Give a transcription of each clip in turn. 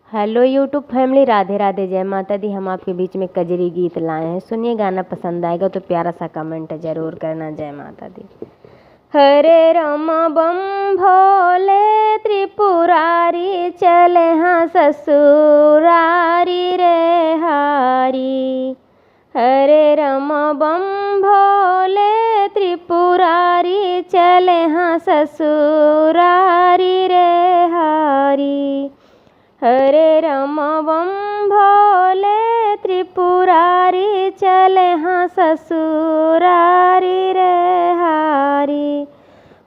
Hello YouTube family, Radhe Radhe, जय माता दी। हम आपके बीच में कजरी गीत लाए हैं। सुनिए, गाना पसंद आएगा तो प्यारा सा कमेंट जरूर करना। जय माता दी। हरे राम बम भोले त्रिपुरारी, चले हाँ ससुरारी रे हारी। हरे राम बम भोले त्रिपुरारी, चले हाँ ससुरारी रे हारी। हरे राम बम भोले त्रिपुरारी, चले हाँ ससुरारी रे हारी।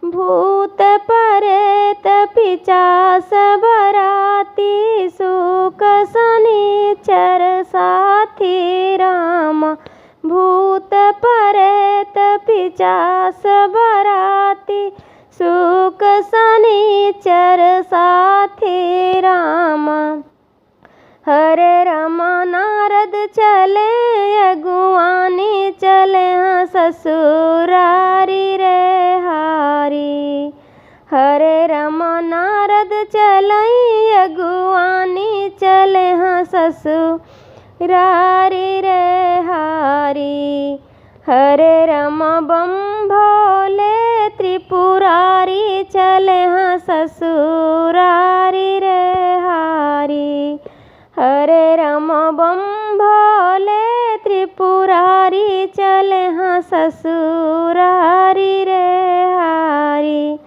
भूत प्रेत पिशाच बराती, सुख शनिचर साथी राम। भूत प्रेत पिशाच बराती, सुख शनिचर साथी राम। हरे राम नारद चले अगुवानी, चले हाँ ससुरारी रे हारी। हरे राम नारद चले अगुवानी, चले हाँ ससुरारी रे हारी। हरे राम बम भोले त्रिपुरारी, चले हाँ ससुरारी रे हारी। हरे राम बम भोले त्रिपुरारी, चले हाँ ससुरारी रे हारी।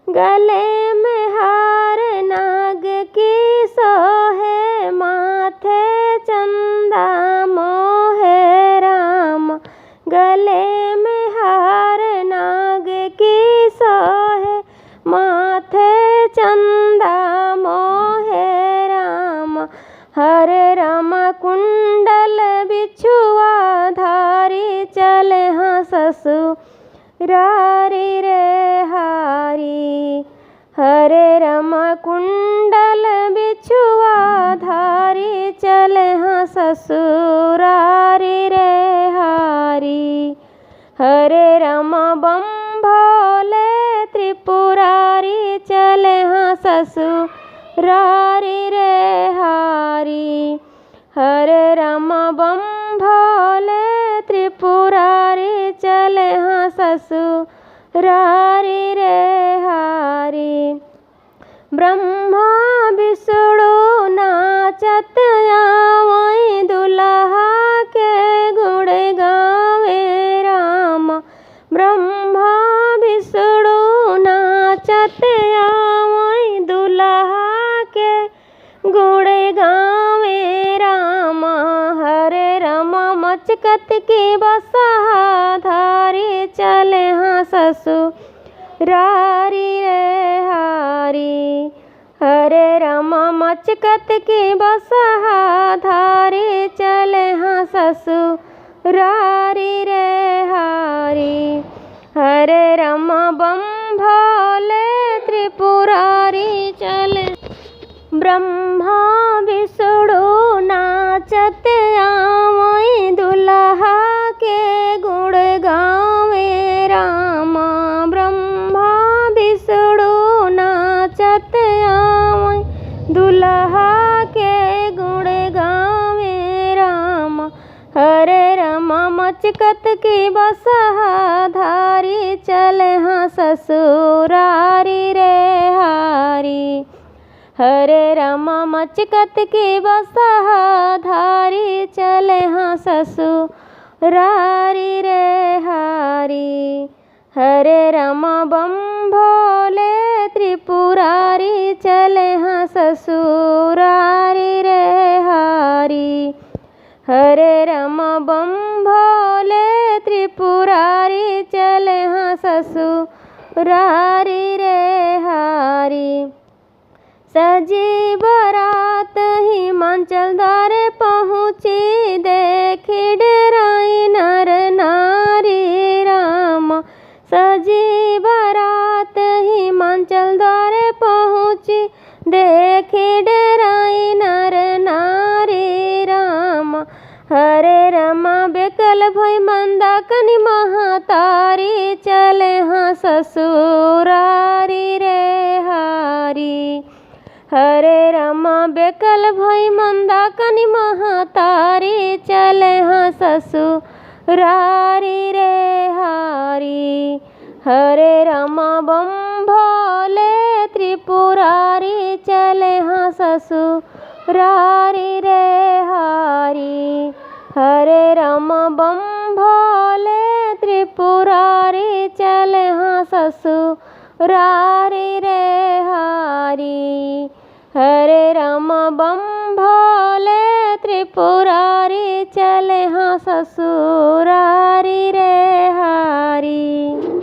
गले में हार नाग की सोहे, माथे चंदा मोहे राम। गले में हार नाग की सोहे, माथे चंदा मोहे राम। हरे राम कुंडल बिछुआ धारी, चले हाँ ससुरारी रे हारी। हरे राम कुंडल बिछुआ धारी, चले हाँ ससुरारी रे हारी। हरे राम बम भोले त्रिपुरारी, चले हाँ ससुरारी रे हारी। हरे राम बम भोले त्रिपुरारी, चले हाँ ससुरारी रे हारी। ब्रह्मा विष्णु नाचत आवै, दुल्हा के गुण गावे राम। ब्रह्मा विष्णु नाचत आवै, दुल्हा के गुण गावे राम। हरे राम मचकत की बसहा धारी, चले हाँ ससुरारी रे हारी। हरे राम मचकत की बसहा धारी, चले हाँ ससुरारी रे हारी। हरे राम बम भोले त्रिपुरारी, चले। ब्रह्मा विष्णु नाचत आवै, दुल्हा के गुण गावे राम। ब्रह्मा विष्णु नाचत आवै, दुल्हा के गुण गावे राम। हरे राम मचकत की बसहा धारी, चले हाँ ससुरारी रे हारी। हरे राम मचकत की बसहा धारी, चले हाँ ससुरारी रे हारी। हरे राम बम भोले त्रिपुरारी, चले हाँ ससुरारी रे हारी। हरे राम बम भोले त्रिपुरारी, चले हाँ ससुरारी रे हारी। सजी बरात हिमाचल द्वारे पहुँची, देखी डेराई नर नारी राम। सजी बरात हिमाचल द्वारे पहुँची, देखी डेराई नर नारी राम। हरे राम बेकल भई मंदाकिनी महातारी, चले हाँ ससुरारी रे हारी। हरे रामा बेकल भई मंदाकिनी महतारी चले हाँ ससुरारी रे हारी। हरे रामा बम भोले त्रिपुरारी चले हाँ ससुरारी रे हारी। हरे रामा बम भोले त्रिपुरारी चले हाँ ससुरारी रे हारी। हरे रामा बम भोले त्रिपुरारी चले हाँ ससुरारी रे हारी।